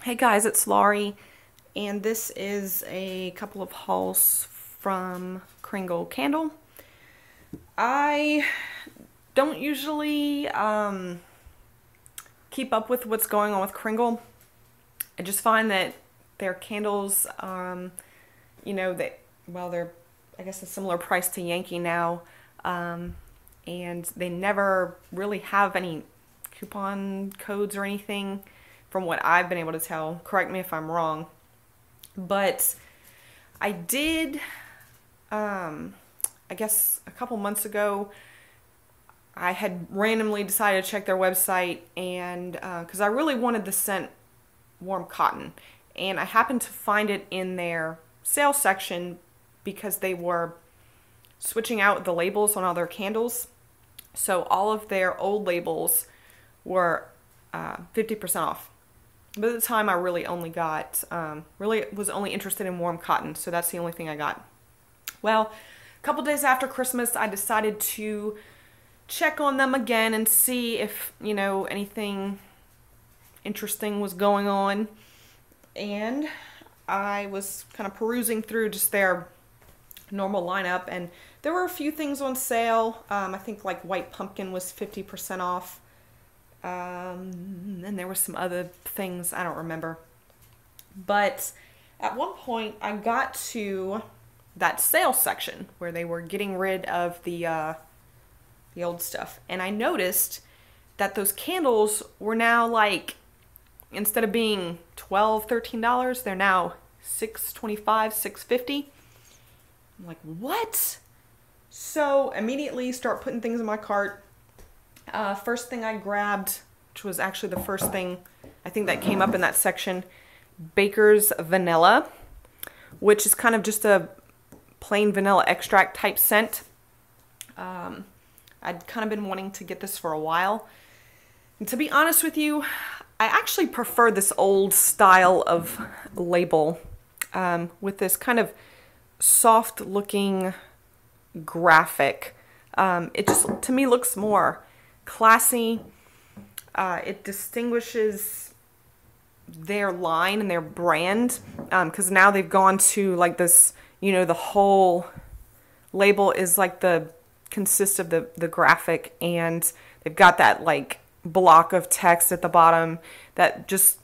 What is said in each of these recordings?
Hey guys, it's Laurie, and this is a couple of hauls from Kringle Candle. I don't usually keep up with what's going on with Kringle. I just find that their candles, they're, I guess, a similar price to Yankee now, and they never really have any coupon codes or anything from what I've been able to tell. Correct me if I'm wrong. But I did, I guess a couple months ago, I had randomly decided to check their website, and because I really wanted the scent Warm Cotton, and I happened to find it in their sales section because they were switching out the labels on all their candles. So all of their old labels were 50% off. But at the time, I really only got, really was only interested in Warm Cotton, so that's the only thing I got. Well, a couple days after Christmas, I decided to check on them again and see if, anything interesting was going on. And I was kind of perusing through just their normal lineup, and there were a few things on sale. I think like White Pumpkin was 50% off. And there were some other things I don't remember. But at one point I got to that sales section where they were getting rid of the old stuff, and I noticed that those candles were now, like, instead of being $12, $13, they're now $6.25, $6.50. I'm like, what? So immediately start putting things in my cart. First thing I grabbed, which was actually the first thing I think that came up in that section, Baker's Vanilla, which is kind of just a plain vanilla extract type scent. I'd kind of been wanting to get this for a while. And to be honest with you, I actually prefer this old style of label with this kind of soft looking graphic. It just, to me, looks more classy. It distinguishes their line and their brand, because now they've gone to like this, the whole label is like consists of the graphic, and they've got that like block of text at the bottom that just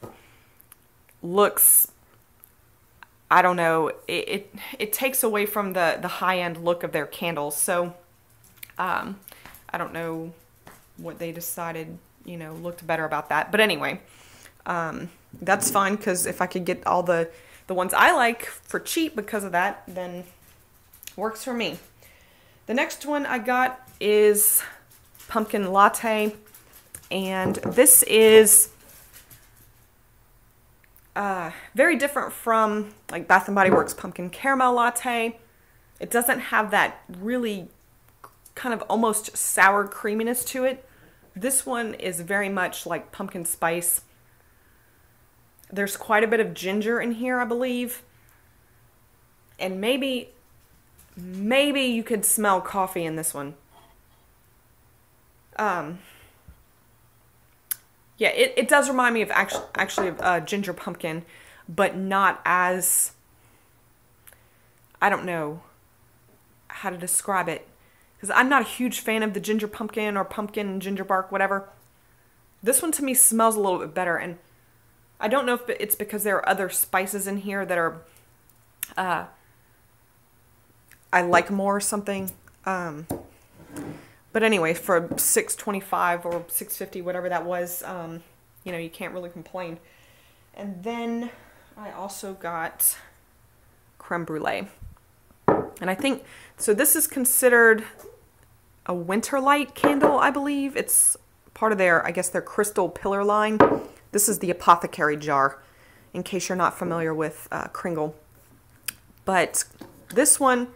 looks, I don't know, it takes away from the high-end look of their candles. So I don't know what they decided, looked better about that. But anyway, that's fine, because if I could get all the ones I like for cheap because of that, then works for me. The next one I got is Pumpkin Latte, and this is very different from like Bath & Body Works Pumpkin Caramel Latte. It doesn't have that really kind of almost sour creaminess to it. This one is very much like pumpkin spice. There's quite a bit of ginger in here, I believe. And maybe you could smell coffee in this one. Yeah, it does remind me of actually of ginger pumpkin, but not as, I don't know how to describe it, because I'm not a huge fan of the ginger pumpkin or pumpkin ginger bark, whatever. This one to me smells a little bit better, and I don't know if it's because there are other spices in here that are I like more or something. But anyway, for $6.25 or $6.50, whatever that was, you can't really complain. And then I also got creme brulee. And I think, so this is considered a winter light candle, I believe. It's part of their, I guess, their crystal pillar line. This is the apothecary jar, in case you're not familiar with Kringle. But this one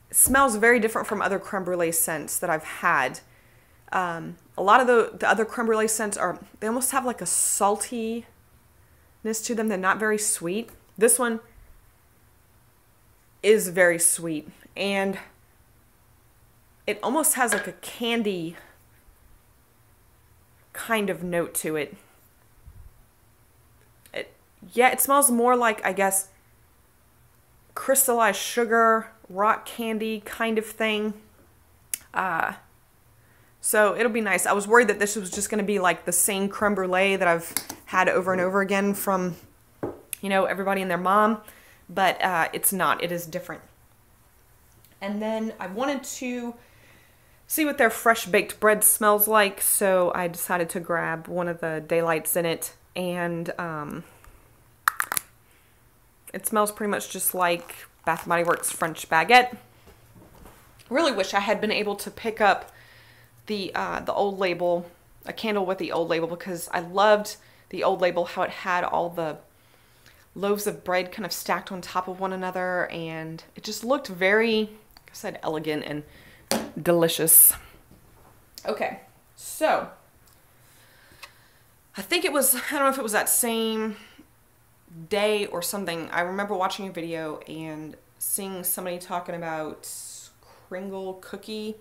smells very different from other creme brulee scents that I've had. A lot of the other creme brulee scents they almost have like a saltiness to them. They're not very sweet. This one is very sweet, and it almost has like a candy kind of note to it. yeah, it smells more like, I guess, crystallized sugar, rock candy kind of thing. So it'll be nice. I was worried that this was just going to be like the same creme brulee that I've had over and over again from, you know, everybody and their mom, but it's not. It is different. And then I wanted to see what their fresh baked bread smells like, so I decided to grab one of the daylights in it, and it smells pretty much just like Bath & Body Works French baguette. Really wish I had been able to pick up the old label, a candle with the old label, because I loved the old label, how it had all the loaves of bread kind of stacked on top of one another, and it just looked very, like I said, elegant and delicious. Okay, so I think it was, I don't know if it was that same day or something. I remember watching a video and seeing somebody talking about Kringle cookie,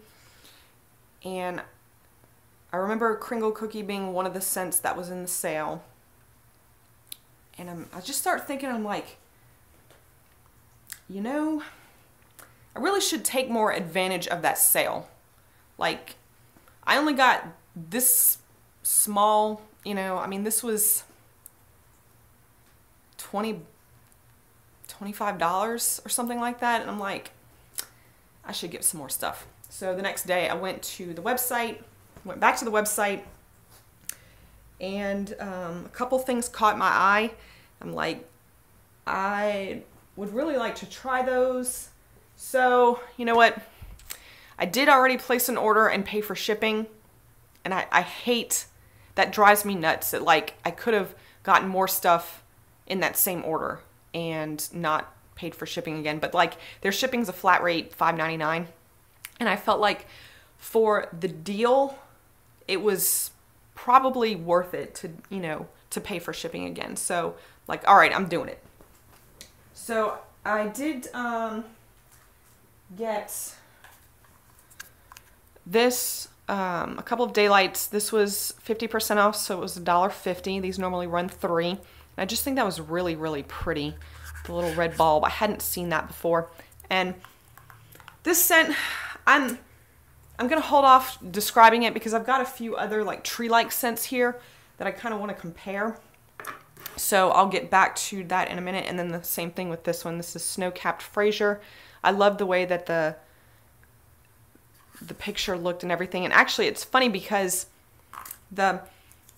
and I remember Kringle cookie being one of the scents that was in the sale. And I just start thinking, I'm like, you know, I really should take more advantage of that sale. Like, I only got this small, you know, I mean, this was $25 or something like that. And I'm like, I should get some more stuff. So the next day I went to the website, went back to the website, and a couple things caught my eye. I'm like, I would really like to try those. So, you know what? I did already place an order and pay for shipping, and I hate, that drives me nuts that, like, I could have gotten more stuff in that same order and not paid for shipping again. But like, their shipping's a flat rate, $5.99, and I felt like for the deal, it was probably worth it to, you know, to pay for shipping again. So like, all right, I'm doing it. So I did get this, a couple of daylights. This was 50% off, so it was $1.50. These normally run $3. And I just think that was really, really pretty. The little red bulb. I hadn't seen that before. And this scent, I'm gonna hold off describing it because I've got a few other like tree-like scents here that I kind of want to compare. So I'll get back to that in a minute. And then the same thing with this one. This is Snow-Capped Fraser. I love the way that the picture looked and everything. And actually, it's funny because the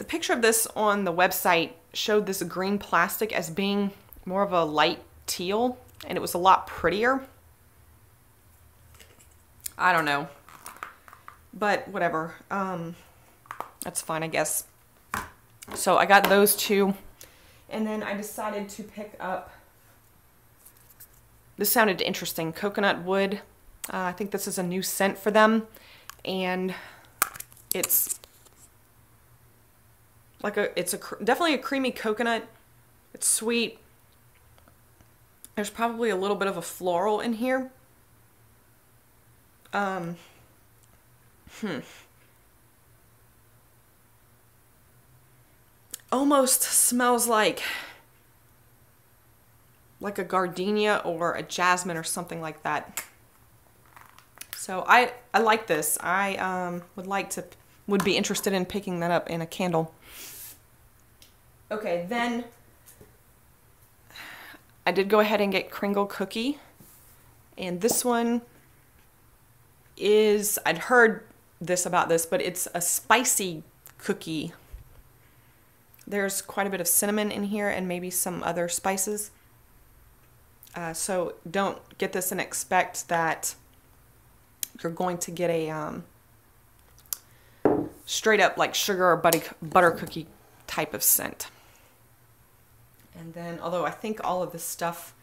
picture of this on the website showed this green plastic as being more of a light teal, and it was a lot prettier. I don't know, but whatever. That's fine, I guess. So I got those two, and then I decided to pick up, this sounded interesting, Coconut Wood. I think this is a new scent for them, and it's like definitely a creamy coconut. It's sweet. There's probably a little bit of a floral in here. Almost smells like a gardenia or a jasmine or something like that. So I like this. I would be interested in picking that up in a candle. Okay, then I did go ahead and get Kringle cookie, and this one is, I'd heard about this, but it's a spicy cookie. There's quite a bit of cinnamon in here and maybe some other spices. So don't get this and expect that you're going to get a straight up like sugar or butter cookie type of scent. And then, although I think all of this stuff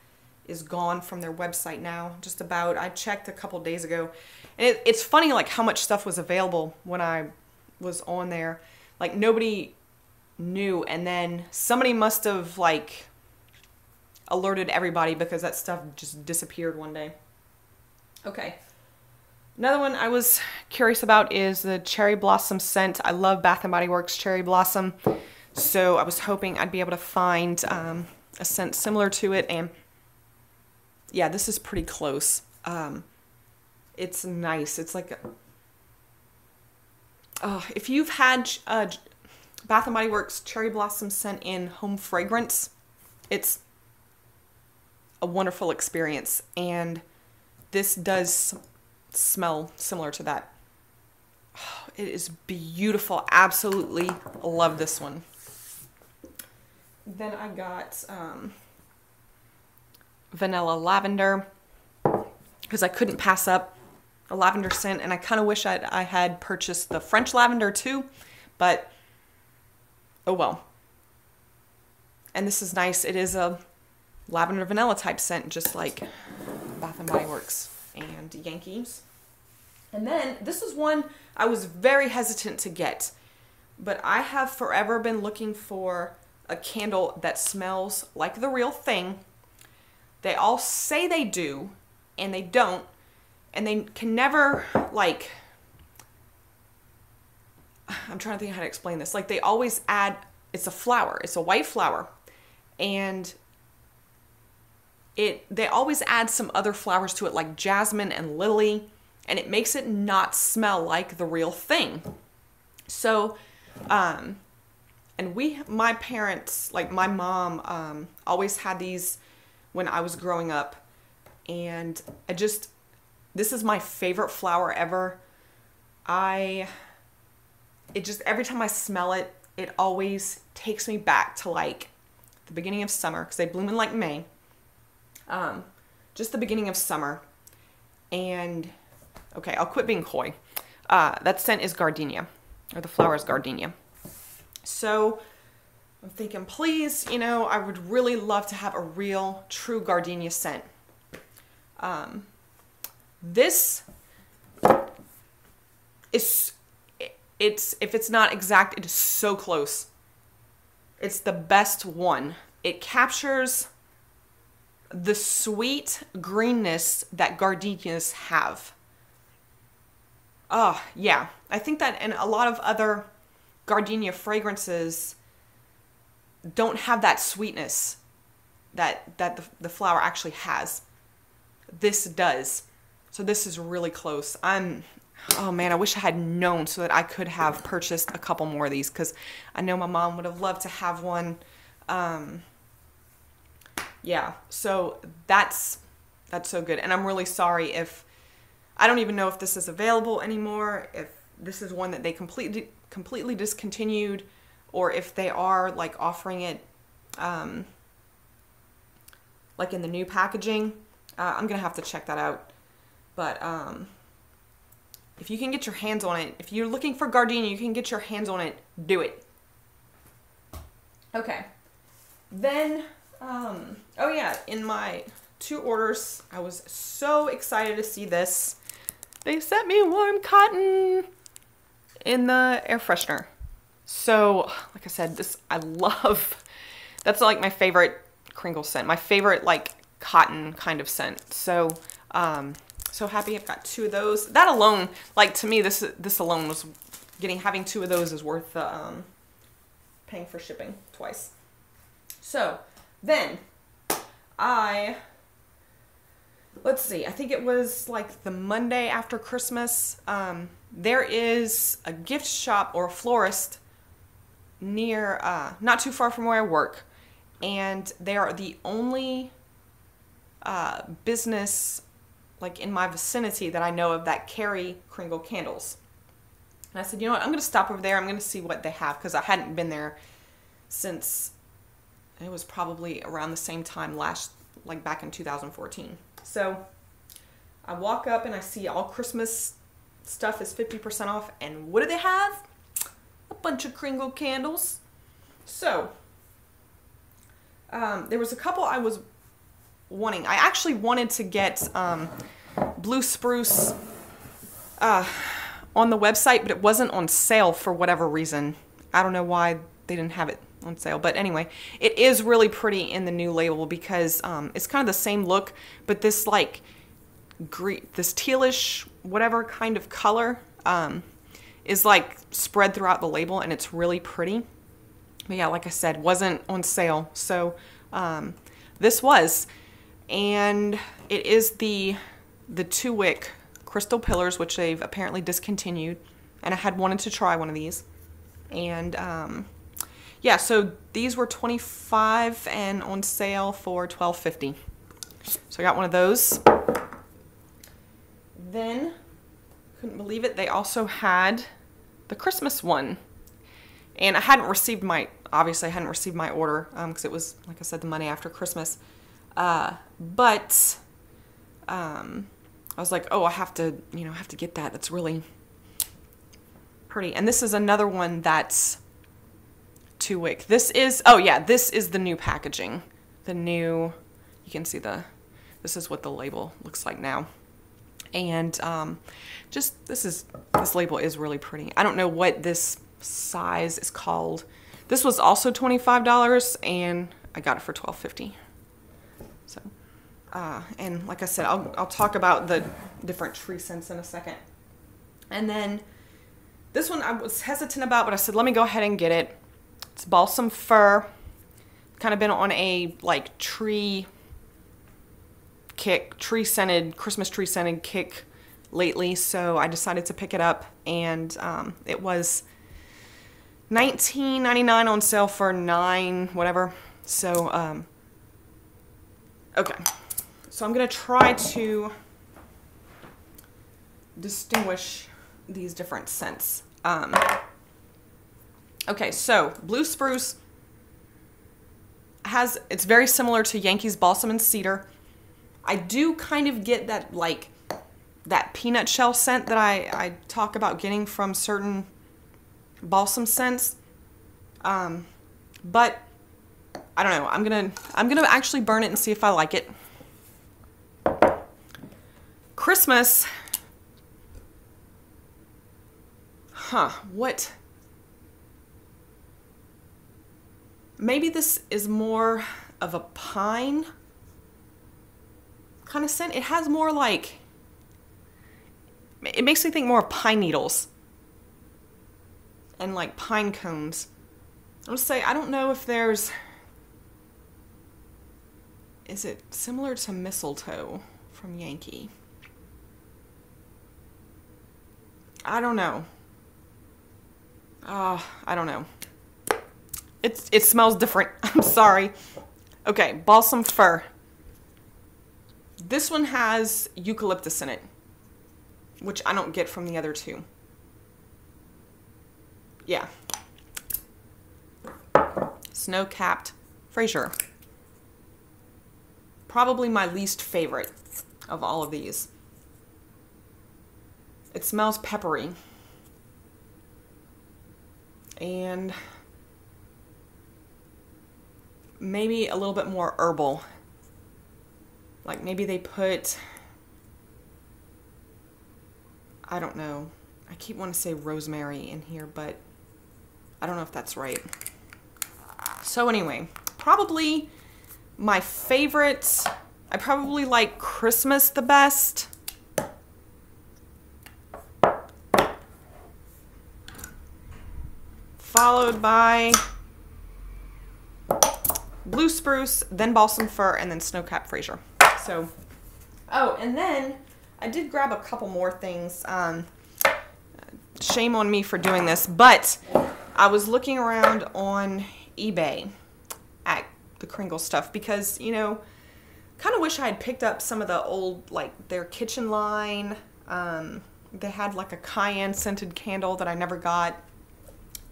is gone from their website now, just about. I checked a couple days ago, and it's funny like how much stuff was available when I was on there. Like nobody knew, and then somebody must have like alerted everybody because that stuff just disappeared one day. Okay. Another one I was curious about is the Cherry Blossom scent. I love Bath & Body Works Cherry Blossom. So I was hoping I'd be able to find a scent similar to it. And yeah, this is pretty close. It's nice. It's like, if you've had Bath & Body Works Cherry Blossom scent in home fragrance, it's a wonderful experience. And this does smell similar to that. Oh, it is beautiful. Absolutely love this one. Then I got vanilla lavender because I couldn't pass up a lavender scent, and I kind of wish I had purchased the French lavender too, but oh well. And this is nice. It is a lavender vanilla type scent, just like Bath & Body Works and Yankees. And then this is one I was very hesitant to get, but I have forever been looking for a candle that smells like the real thing. They all say they do, and they don't, and they can never, like, I'm trying to think how to explain this. Like, they always add, it's a flower, it's a white flower, and they always add some other flowers to it, like jasmine and lily, and it makes it not smell like the real thing. So, and my parents, like my mom, always had these when I was growing up, and this is my favorite flower ever. Every time I smell it, it always takes me back to like the beginning of summer, because they bloom in like May. Just the beginning of summer. And okay, I'll quit being coy. That scent is gardenia, or the flower is gardenia. So I'm thinking, please, I would really love to have a real, true gardenia scent. This is, if it's not exact, it is so close. It's the best one. It captures the sweet greenness that gardenias have. Oh, yeah. I think that in a lot of other gardenia fragrances don't have that sweetness that the flower actually has. This does. So this is really close. Oh man, I wish I had known so that I could have purchased a couple more of these, because I know my mom would have loved to have one. Yeah, so that's so good. And I'm really sorry if, I don't even know if this is available anymore, if this is one that they completely discontinued, or if they are like offering it like in the new packaging. I'm gonna have to check that out. But if you can get your hands on it, if you're looking for gardenia, you can get your hands on it, do it. Okay. Then, oh yeah, in my 2 orders, I was so excited to see this. They sent me warm cotton in the air freshener. So, like I said, this I love. That's like my favorite Kringle scent, my favorite like cotton kind of scent. So, so happy I've got 2 of those. That alone, like to me, this alone was having 2 of those is worth paying for shipping twice. So then let's see, I think it was like the Monday after Christmas. There is a gift shop or a florist near, not too far from where I work, and they are the only business like in my vicinity that I know of that carry Kringle candles. And I said, you know what, I'm going to stop over there. I'm going to see what they have, because I hadn't been there since it was probably around the same time like back in 2014. So I walk up and I see all Christmas stuff is 50% off. And what do they have? A bunch of Kringle candles. So there was a couple I was wanting. I actually wanted to get blue spruce on the website, but it wasn't on sale for whatever reason. I don't know why they didn't have it on sale, but anyway, it is really pretty in the new label, because it's kind of the same look, but this like this tealish whatever kind of color is like spread throughout the label, and it's really pretty. But yeah, like I said, wasn't on sale. So this was. And it is the 2-wick crystal pillars, which they've apparently discontinued. And I had wanted to try one of these. And yeah, so these were $25 and on sale for $12.50. So I got one of those. Then, couldn't believe it, they also had the Christmas one. And I hadn't received my, obviously I hadn't received my order because it was, like I said, the Monday after Christmas. But I was like, oh, I have to get that. It's really pretty. And this is another one that's 2-wick. This is, oh yeah, this is the new packaging. The new, you can see this is what the label looks like now. And just, this label is really pretty. I don't know what this size is called. This was also $25 and I got it for $12.50. So, and like I said, I'll talk about the different tree scents in a second. And then this one I was hesitant about, but I said, let me go ahead and get it. It's balsam fir. Kind of been on a like tree kick, Christmas tree scented kick lately. So I decided to pick it up, and it was $19.99 on sale for $9 whatever. So okay, so I'm gonna try to distinguish these different scents. Okay, so blue spruce it's very similar to Yankees balsam and cedar. I do kind of get that, like, that peanut shell scent that I talk about getting from certain balsam scents. But I don't know. I'm gonna actually burn it and see if I like it. Christmas. What? Maybe this is more of a pine kind of scent. It has more like, it makes me think more of pine needles and like pine cones. I'm gonna say, I don't know if is it similar to mistletoe from Yankee? I don't know. I don't know. It smells different. I'm sorry. Okay, balsam fir. This one has eucalyptus in it, which I don't get from the other two. Yeah. Snow-capped Fraser. Probably my least favorite of all of these. It smells peppery. And maybe a little bit more herbal. Like maybe they put, I don't know. I keep wanting to say rosemary in here, but I don't know if that's right. So anyway, probably my favorites. I probably like Christmas the best. Followed by blue spruce, then balsam fir, and then snow-capped Fraser. So, oh, and then I did grab a couple more things. Shame on me for doing this, but I was looking around on eBay at the Kringle stuff because, you know, kind of wish I had picked up some of the old, like, their kitchen line. They had, like, a cayenne scented candle that I never got.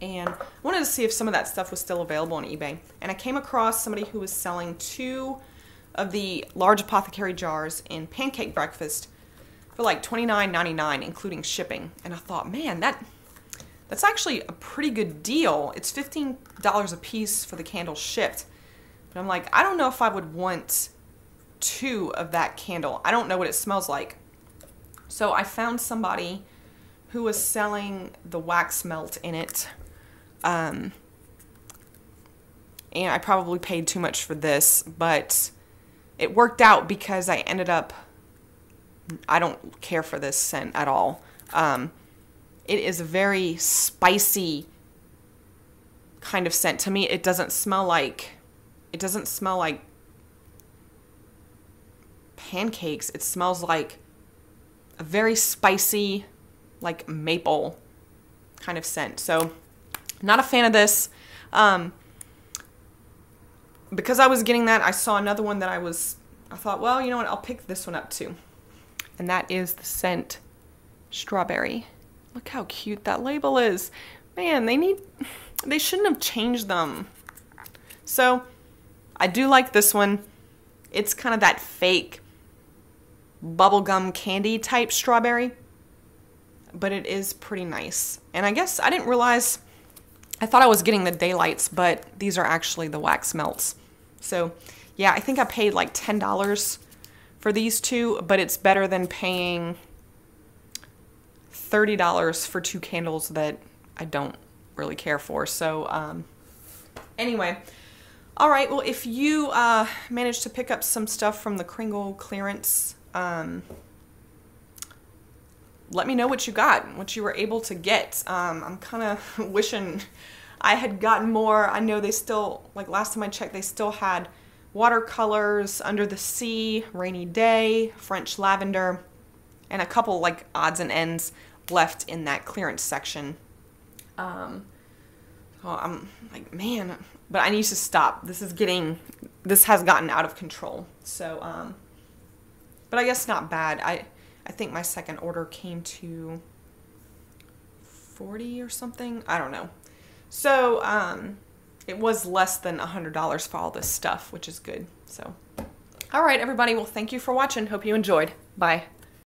And I wanted to see if some of that stuff was still available on eBay. And I came across somebody who was selling 2 of the large apothecary jars in pancake breakfast for like $29.99, including shipping. And I thought, man, that's actually a pretty good deal. It's $15 a piece for the candles shipped. But I'm like, I don't know if I would want 2 of that candle. I don't know what it smells like. So I found somebody who was selling the wax melt in it. And I probably paid too much for this, but it worked out because I ended up, I don't care for this scent at all. It is a very spicy kind of scent. To me, it doesn't smell like pancakes. It smells like a very spicy, like maple kind of scent. So not a fan of this. Because I was getting that, I saw another one that I thought, well, you know what, I'll pick this one up too. And that is the scent Strawberry. Look how cute that label is. Man, they shouldn't have changed them. So I do like this one. It's kind of that fake bubblegum candy type strawberry, but it is pretty nice. And I guess I didn't realize, I thought I was getting the daylights, but these are actually the wax melts. So yeah, I think I paid like $10 for these two, but it's better than paying $30 for 2 candles that I don't really care for. So anyway, all right, well, if you managed to pick up some stuff from the Kringle clearance, let me know what you got, what you were able to get. I'm kind of wishing I had gotten more. I know they still, like last time I checked, they still had watercolors, Under the Sea, Rainy Day, French Lavender, and a couple like odds and ends left in that clearance section. So I'm like, man, but I need to stop. This has gotten out of control. So, but I guess not bad. I think my second order came to 40 or something. I don't know. So, it was less than $100 for all this stuff, which is good. So, all right, everybody. Well, thank you for watching. Hope you enjoyed. Bye.